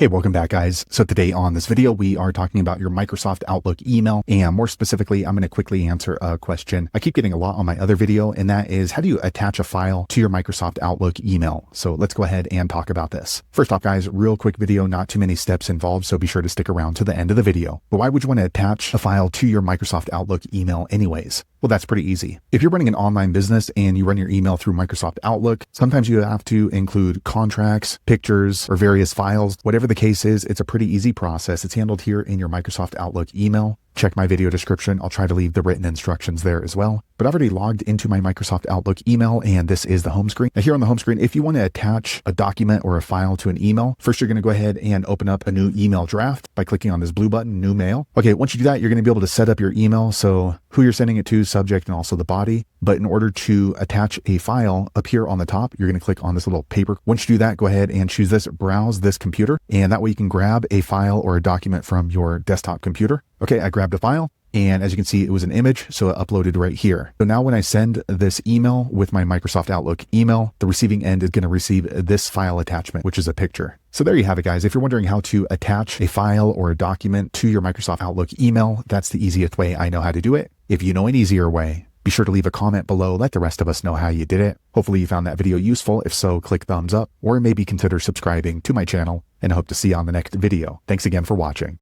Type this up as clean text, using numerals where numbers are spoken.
Hey, welcome back, guys. So today on this video, we are talking about your Microsoft Outlook email, and more specifically, I'm going to quickly answer a question I keep getting a lot on my other video, and that is, how do you attach a file to your Microsoft Outlook email? So let's go ahead and talk about this. First off, guys, real quick video, not too many steps involved, so be sure to stick around to the end of the video. But why would you want to attach a file to your Microsoft Outlook email anyways? Well, that's pretty easy. If you're running an online business and you run your email through Microsoft Outlook, sometimes you have to include contracts, pictures, or various files. Whatever the case is, it's a pretty easy process. It's handled here in your Microsoft Outlook email. Check my video description. I'll try to leave the written instructions there as well. But I've already logged into my Microsoft Outlook email, and this is the home screen. Now here on the home screen, if you want to attach a document or a file to an email, first you're going to go ahead and open up a new email draft by clicking on this blue button, New Mail. Okay, once you do that, you're going to be able to set up your email, so who you're sending it to, subject, and also the body. But in order to attach a file up here on the top, you're going to click on this little paper. Once you do that, go ahead and choose this, Browse this computer, and that way you can grab a file or a document from your desktop computer. Okay, I grabbed a file, and as you can see, it was an image, so it uploaded right here. So now when I send this email with my Microsoft Outlook email, the receiving end is going to receive this file attachment, which is a picture. So there you have it, guys. If you're wondering how to attach a file or a document to your Microsoft Outlook email, that's the easiest way I know how to do it. If you know an easier way, be sure to leave a comment below. Let the rest of us know how you did it. Hopefully you found that video useful. If so, click thumbs up or maybe consider subscribing to my channel, and I hope to see you on the next video. Thanks again for watching.